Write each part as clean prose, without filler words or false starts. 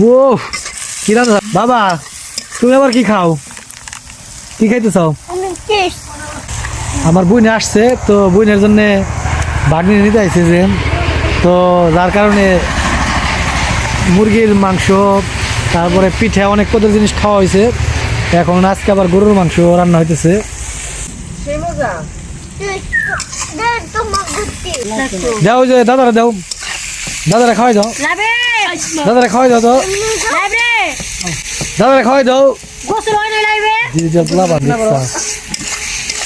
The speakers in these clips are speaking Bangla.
ও কি রান্না বাবা, তুমি আবার কি খাও, কি খাইতে চাও? আমার বোন আসছে, তো বোনের জন্য বাগনি নিতে আসছে যে, তো যার কারণে মুরগির মাংস, তারপরে পিঠা, অনেক কত জিনিস খাওয়া হয়েছে। এখন আজকে আবার গরুর মাংস রান্না হইতেছে। দাও যে দাদারা, দাও দাদারা খাওয়াই দাও, দাদারা খাওয়াই দাও, তো দাদারা খাওয়াই দাও। ডিজিটাল প্লাবান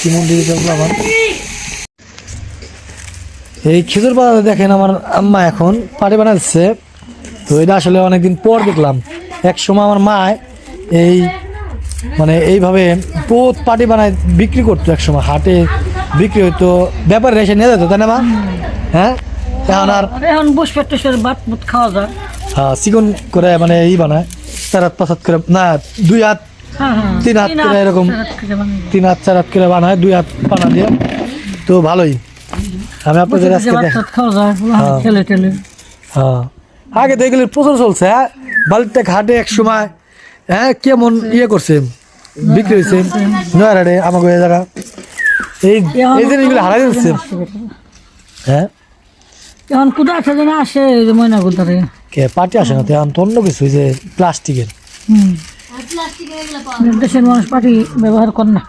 কেমন ডিজিটাল প্লাবান। এই খেজুর পাতা দেখেন আমার আম্মা এখন পাটি বানাচ্ছে। তো এটা আসলে অনেকদিন পর দেখলাম। এক সময় আমার মা এই মানে এইভাবে পোত পাটি বানায় বিক্রি করতো, এক সময় হাটে বিক্রি হইতো, ব্যাপারে এসে নিয়ে যেত, তাই না মা? হ্যাঁ, এখন আর এখন বসে ভাত মুত খাওয়া যায়। হ্যাঁ, চিকন করে মানে বানায় 4 হাত 5 হাত করে, না 2 হাত 3 হাত করে, এরকম 3 হাত 4 হাত করে বানায়, 2 হাত পানা দিয়ে। তো ভালোই, আমি আপনাদের আজকে হ্যাঁ, আগে তো এগুলির প্রচুর চলছে। হ্যাঁ, বালিটা ঘাটে এক সময় হ্যাঁ কেমন করছে, বিক্রি হয়েছে নয়ারে আমাকে এই জায়গা, এই জিনিসগুলো হারাই যাচ্ছে। হ্যাঁ, এখন কোথা থেকে আসে ময়না কোথারে কে পাটি আসে না, তো এখন তো অন্য কিছু, যে প্লাস্টিকের। দেশের মানুষ পাটি ব্যবহার করে না,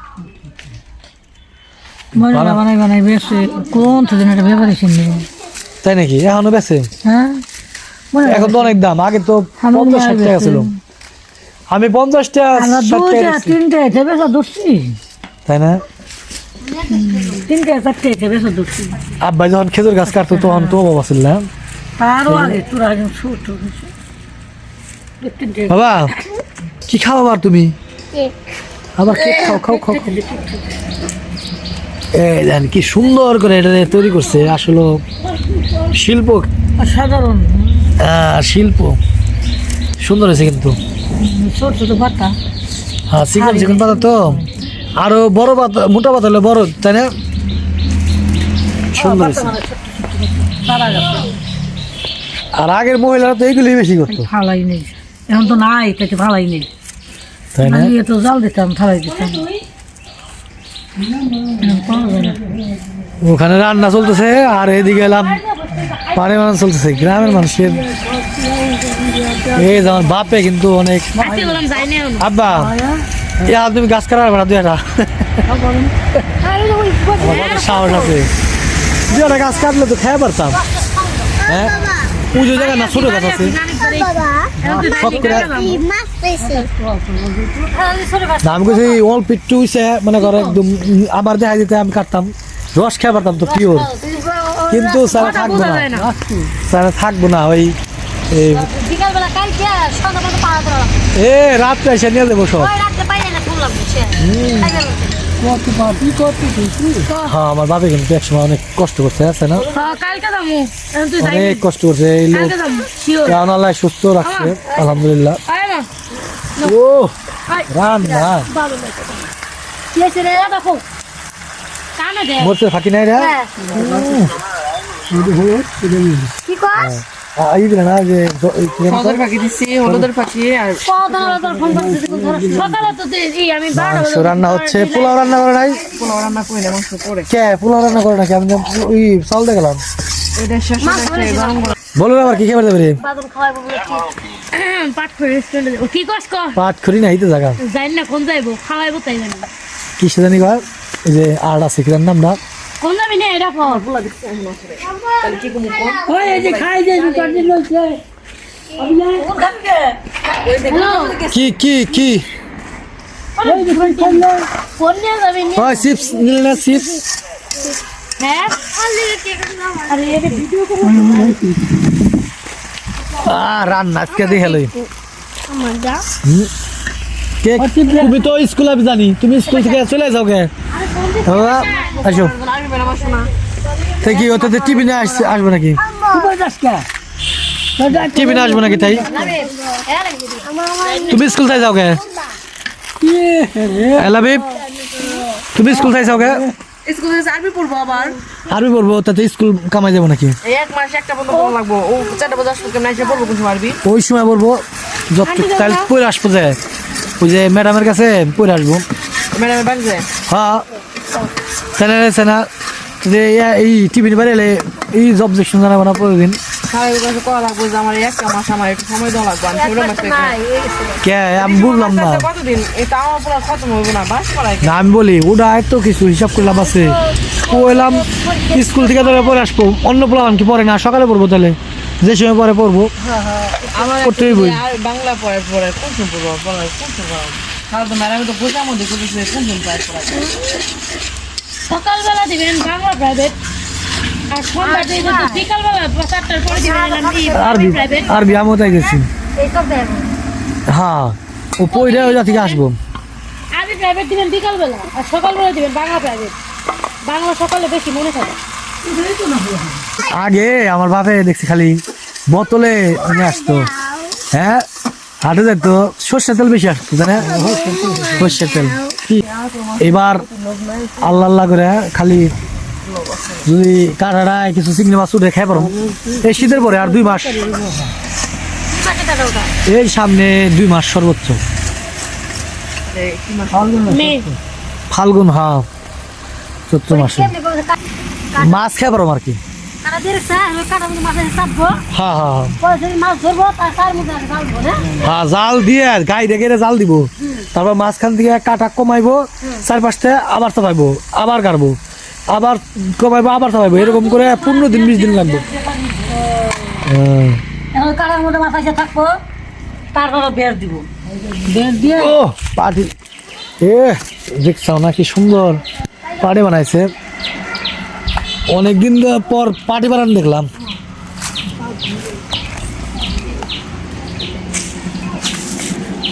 ময়না বানাই বানাই বেশি কোন থেকে একটা ব্যবহার এসে। তাই নাকি? এখনো বেছে? হ্যাঁ, এখন তো অনেক দাম, আগে তো 50-60 টাকা ছিল, আমি 50 টাকা 3টা বেচা ধরছি, তাই না? 3টা 4টা বেচা ধরছি। আব্বা যখন খেজুর গাছ কাটতো তখন তো বাবা ছিল না? আরো আগে তোরা একদম ছোট বাবা কি খাও আবার তুমি? আবার কেক খাও, খাও খাও। এই দেন কি সুন্দর করে এটা তৈরি করছে, আসলে শিল্প, সাধারণ শিল্প সুন্দর হয়েছে কিন্তু। ছোট ছোট পাতা, হ্যাঁ, চিকন চিকন পাতা তো, আরো বড় পাতা, মোটা পাতা হলে বড়, তাই না? সুন্দর হয়েছে। আর আগের মহিলারা তো এইগুলি বেশি করতো। ফালাই নেই, এখন তো নাই, তাকে ফালাই নেই, তাই না? আমি তো জাল দিতাম, ফালাই দিতাম। ওখানে রান্না চলতেছে, আর এদিকে এলাম পানি বানানো চলতেছে। গ্রামের মানুষের এই যেমন বাপে কিন্তু অনেক। আব্বা তুমি গাছ কাটার বেড়া, 2টা সাহস আছে, 2টা গাছ কাটলে তো খেয়ে পারতাম। হ্যাঁ, পুজো জায়গা না, ছোট গাছ আছে সব করে। আমি বলছি অল্প একটু হইছে, মনে করো একদম আবার দেখা যেতে আমি কাটতাম, রস খেয়ে পারতাম তো পিওর। কিন্তু স্যার থাকবো না, স্যার থাকবো না, ওই রাত্রে এসে নিয়ে দেবো সব। হ্যাঁ, আমার বাবা কিন্তু একসময় অনেক কষ্ট করছে, আছে না? অনেক কষ্ট করছে এই লোক, কারণ আল্লাহ সুস্থ রাখছে আলহামদুলিল্লাহ। ও রান্না মরছে ফাঁকি নাই রে, না যে রান্না হচ্ছে। পোলাও রান্না করে নাই? কে পোলাও রান্না করে নাকি? আমি ওই চাল দেখলাম। বলো আবার কি খেয়ে পারতে পাট খড়ি নাই তো জায়গা কি সে জানি কর, এই যে আট আছে কিরার নামটা কি কি কি চিপস নিলে না? চিপস রান্না আজকে দেখে তুমি তো স্কুল আমি জানি, তুমি স্কুল থেকে চলে যাও গে, আসো কি ওটাতে টিফিনে আসবে নাকি? টিফিনে আসবো নাকি? তাই তুমি স্কুল থেকে যাও গে? তুমি স্কুল থেকে যাও গে? আরবি পড়বো, আবার আরবি পড়বো, তাতে স্কুল কামাই যাবো নাকি? এক মাসে একটা বন্ধ লাগবো, ও 4টা বাজে আসবো, কেমন এসে পড়বো কোন সময় আরবি? ওই সময় বলবো যত তাহলে পরে আসবো যে ওই যে ম্যাডামের কাছে পরে আসবো ম্যাডামের বাড়িতে হ্যাঁ তাহলে আছে না যে এই টিফিন বাড়ি এলে এই অবজেকশন জানাবো না প্রতিদিন স্যারের কাছে করা লাগবে যে আমার একটা মাস আমার একটু সময় দেওয়া লাগবে আমি ছোট মাসে কে আমি বুঝলাম না কতদিন এটা আমার পুরো খতম হইব না বাস করাই না আমি বলি ওটা এত কিছু হিসাব করলাম আছে কইলাম স্কুল থেকে ধরে পরে আসবো অন্য প্লান কি পরে না সকালে পড়বো তাহলে যে সময় পরে পড়বো আমার করতেই বই আর বাংলা পড়ে পড়ে কোন পড়বো পড়ে কোন পড়বো তাহলে তো ম্যাডাম তো বোঝার মধ্যে করেছে কোন পাস করা সকালবেলা দিবেন বাংলা প্রাইভেট আর সন্ধ্যা থেকে বিকালবেলা 4টার পরে দিবেন আরবি প্রাইভেট আরবি আমিও তাই গেছি এইসব দেন হ্যাঁ ও পইরা ওই থেকে আসবো আরবি প্রাইভেট দিবেন বিকালবেলা আর সকালবেলা দিবেন বাংলা প্রাইভেট বাংলা সকালে বেশি মনে থাকে আগে আমার বাপে দেখছি খালি বোতলে নিয়ে আসতো হ্যাঁ হাটে যেত সর্ষের তেল বেশি আসতো জানে সর্ষের তেল কি এবার আল্লাহ আল্লাহ করে খালি যদি কাটারায় কিছু চিংড়ি মাছ উঠে খাই পারো এই শীতের পরে আর 2 মাস এই সামনে 2 মাস সর্বোচ্চ ফাল্গুন হ্যাঁ চৈত্র মাসে মাছ খাই পারো আর কি হ্যাঁ হ্যাঁ হ্যাঁ জাল দিয়ে গাই রেখে জাল দিব তারপর মাঝখান থেকে কাটা কমাইবো 4-5টা আবার চাপাইবো আবার গাড়বো আবার কমাইবো আবার চাপাইবো এরকম করে 15 দিন 20 দিন লাগবে কাটার মধ্যে মাথা থাকবো তারপর বের দিব বের দিয়ে ও পাটি এ দেখছাও না কি সুন্দর পাটি বানাইছে অনেকদিন পর পাটি বানান দেখলাম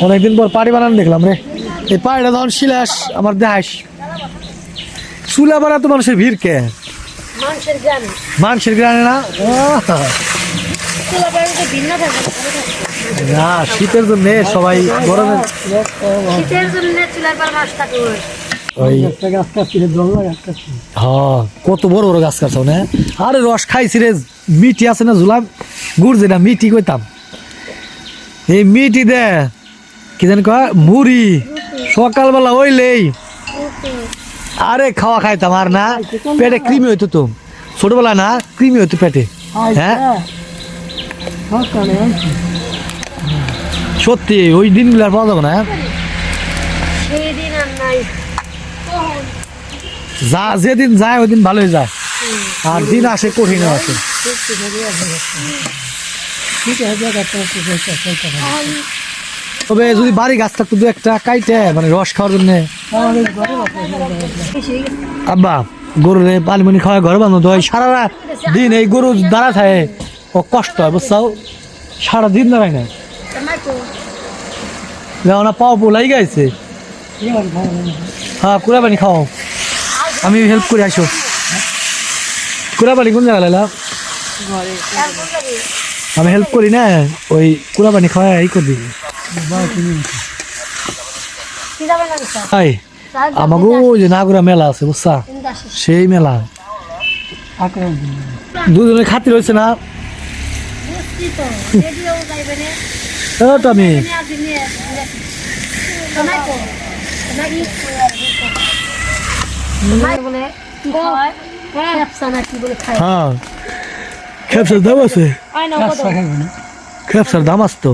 অনেকদিন পর পাটি বানান দেখলাম রে এই পাটিটা তখন শিলাস আমার দেখাইস চুলা বানা তো মানুষের ভিড় কে মানুষের গ্রামে মানুষের গ্রামে না ভিন্ন থাকে না শীতের জন্য সবাই গরমের শীতের জন্য চুলার পর মাছ থাকে ওই হ্যাঁ কত বড় বড় গাছ কাটছ না আরে রস খাইছি রে মিটি আছে না ঝুলাম গুড় যেটা মিটি কইতাম এই মিটি দে কি জানি কয় মুড়ি সকালবেলা ওইলেই আরে খাওয়া খাইতাম আর না পেটে কৃমি হইতো তো ছোটবেলা না কৃমি হইতো পেটে হ্যাঁ সত্যি ওই দিনগুলো আর পাওয়া যাবে না সেদিন আর নাই যা যেদিন যায় ওই দিন ভালোই যায় আর দিন আসে কঠিন আসে তবে যদি বাড়ি গাছ থাকতো 2-1টা কাইটে মানে রস খাওয়ার জন্য আব্বা গরুরে পানিমনি খাওয়া ঘর বান্ধব হয় সারা দিন এই গরু দাঁড়া থাকে ও কষ্ট হয় বুঝছাও সারাদিন দাঁড়ায় না না পাও পোলাই গাইছে হ্যাঁ কুড়া পানি খাও আমি হেল্প করে আসো কুড়া পানি কোন জায়গা লাইলা আমি হেল্প করি না ওই কুড়া পানি খাওয়া এই করে দিবি তাই আমাকে ওই যে নাগুরা মেলা আছে বুঝছা সেই মেলা দুজনে খাতির হয়েছে না আমি হ্যাঁ খেপসার দাম আছে খেপসার দাম আছে তো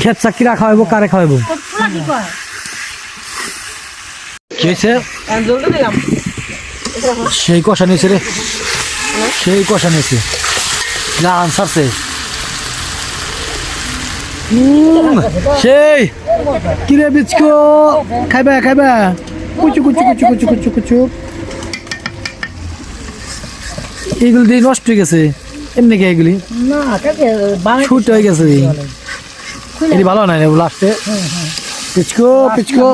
খেপসা কিরা খাওয়াইবো কারে খাওয়াইবো কি হয়েছে আমি জলদি দিলাম সেই কষা নিয়েছে রে সেই কষা নিয়েছে না আনসারছে সেই কিরে বিচকো খাইবা খাইবা কুচু কুচু কুচু কুচু কুচু কুচু এগুলি দিয়ে নষ্ট হয়ে গেছে এমনি কে এগুলি ছুট হয়ে গেছে এটি ভালো নাই লাস্টে পিচকো পিচকো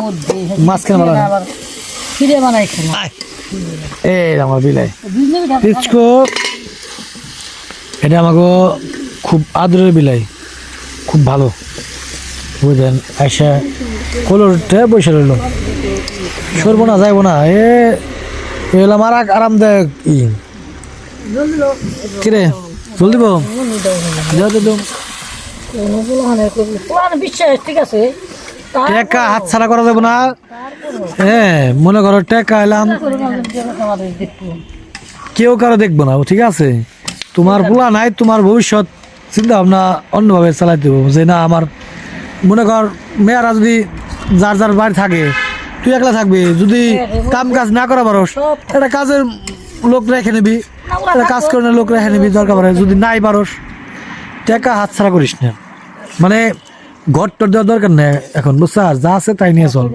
মাঝখানে ভালো না ফিরে বানাই খেলা এই আমার বিলাই পিচকো এটা আমাকে খুব আদরের বিলাই খুব ভালো বুঝলেন আইসা কলরটা বসে রইল সরবো না যাইবো না এলাম আর আরামদায়ক কিরে জল দিব বিশ্বাস ঠিক আছে টাকা হাত ছাড়া করা যাবে না। হ্যাঁ মনে করো টাকা এলাম কেউ কারো দেখবো না, ঠিক আছে? তোমার পোলা নাই, তোমার ভবিষ্যৎ চিন্তা ভাবনা অন্যভাবে চালাই দেবো। যে না আমার মনে কর মেয়েরা যদি যার যার বাড়ি থাকে, তুই একলা থাকবি, যদি কাম কাজ না করা পারোস একটা কাজের লোক রেখে নিবি, একটা কাজ করে লোক রেখে নিবি দরকার পড়ে। যদি নাই পারোস টাকা হাত ছাড়া করিস না, মানে ঘর টর দেওয়ার দরকার নেই এখন, বুঝছো? আর যা আছে তাই নিয়ে চল,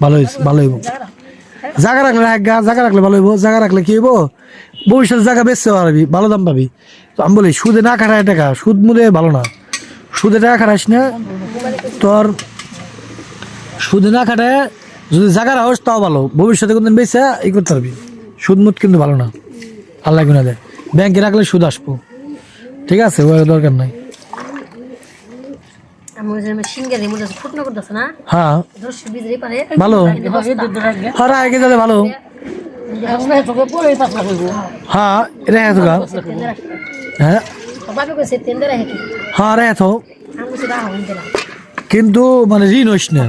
ভালো হয়েছে, ভালো হইব। জায়গা রাখলে জায়গা রাখলে ভালো হইব, জায়গা রাখলে কি হইব, ভবিষ্যতে জায়গা বেচতে পারবি, ভালো দাম পাবি। তো আমি বলি সুদে না খাটায় টাকা, সুদ মুদে ভালো না, সুদে টাকা খাটাইস না। তোর সুদে না খাটায় যদি জায়গা রাখস তাও ভালো, ভবিষ্যতে কোনদিন বেচে ই করতে পারবি। সুদ মুদ কিন্তু ভালো না, আল্লাহ গুনা দেয়। ব্যাংকে রাখলে সুদ আসবো, ঠিক আছে? ওই দরকার নাই। হ্যাঁ ভালো, হ্যাঁ রাখে যাবে ভালো। হ্যাঁ রেখে তো হ্যাঁ হ্যাঁ রেখে তো, কিন্তু মানে ঋণ হইস না,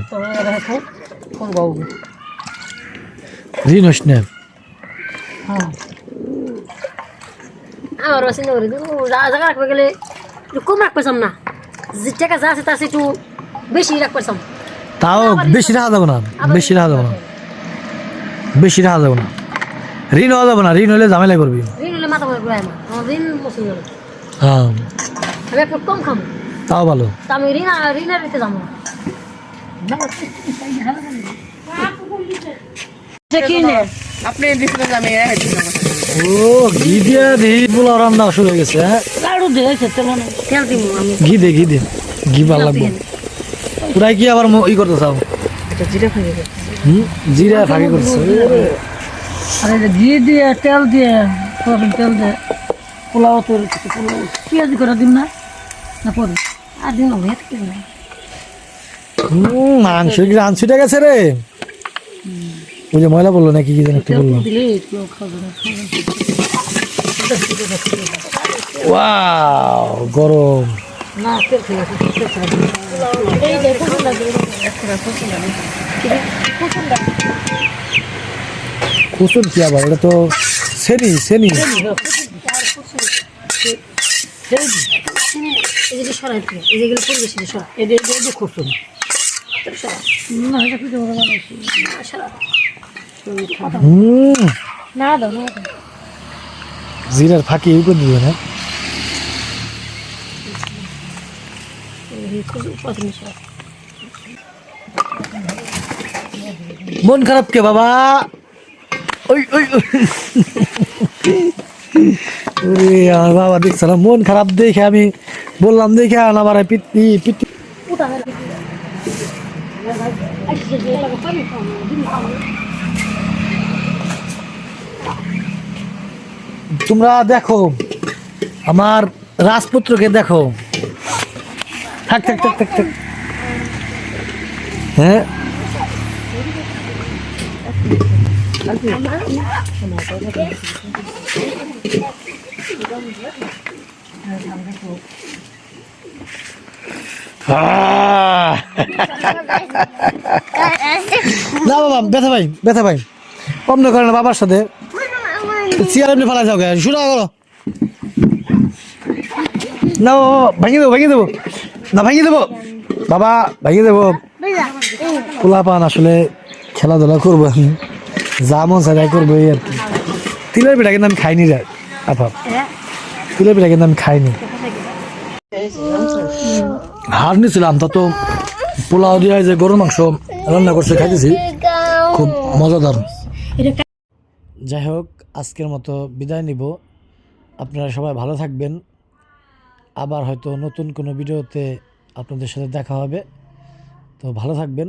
ঋণ হইস না। আমার চিন্তা করি জায়গা রাখবে গেলে একটু কম রাখতেছাম না, যে টাকা যা আছে তার চেয়ে একটু বেশি রাখতেছাম। তাও বেশি রাখা যাবে না, বেশি রাখা যাবে না, বেশি রাখা যাবে না। ঋণ হওয়া যাবে না, ঋণ হলে ঝামেলা করবি। ঋণ হলে মাথা করে ঘুরাই আমার ঋণ বসে গেল, হ্যাঁ আমি একটু কম খাবো, তাও ভালো। তা আমি ঋণের দিতে যাবো না। আপনি দিছিলেন যে আমি রেখে দিলাম। ও ঘি দিয়ে দিই পোলাও রান্না শুরু হয়ে গেছে। হ্যাঁ তেল দিব আমি, ঘি দে, ঘি দে, ঘি ভালো লাগবে। পুরাই কি আবার ই করতে চাও? জিরা খাই দেবে। জিরা ফাঁকি করছে। আরে ঘি দিয়ে তেল দিয়ে সয়াবিন তেল দিয়ে পোলাও তৈরি করতে, পোলাও পেঁয়াজ করে দিন না না পরে আর দিন না। মাংস কি রান ছুটে গেছে রে? ওই যে ময়লা বললো নাকি কি যেন একটু বললো। ওয়াও গরম। না তেল খেয়ে কুসুর কি আবার? এটা তো সেনি সেনি। সরাই এই যেগুলো পরিবেশ সরা এদের খুঁজুন না দাও না জিরার ফাঁকি ই করে দিবে না। মন খারাপ কে বাবা? ওই ওই আমার বাবা দেখছিলাম মন খারাপ দেখে আমি বললাম দেখে আমার পিটি পিটি। তোমরা দেখো আমার রাজপুত্রকে দেখো, থাক থাক থাক থাক থাক। হ্যাঁ না বাবা ব্যথা ভাই, ব্যথা ভাই অন্য করে না বাবার সাথে চেয়ার এমনি ফালা যাও শুরু করো না ভাঙিয়ে দেবো, ভাঙিয়ে দেবো না, ভাঙিয়ে দেবো বাবা, ভাঙিয়ে দেবো। পোলা পান আসলে খেলাধুলা করবো, আমি যা মন চাই করবো এই আর কি। তিলের পিঠা কিন্তু আমি খাইনি রে আপা, তিলের পিঠা কিন্তু আমি খাইনি। হার নিয়েছিলাম তা তো পোলাও দিয়ে যে গরুর মাংস রান্না করছে খাইতেছি, খুব মজাদার। যাই হোক আজকের মতো বিদায় নিব, আপনারা সবাই ভালো থাকবেন। আবার হয়তো নতুন কোনো ভিডিওতে আপনাদের সাথে দেখা হবে, তো ভালো থাকবেন।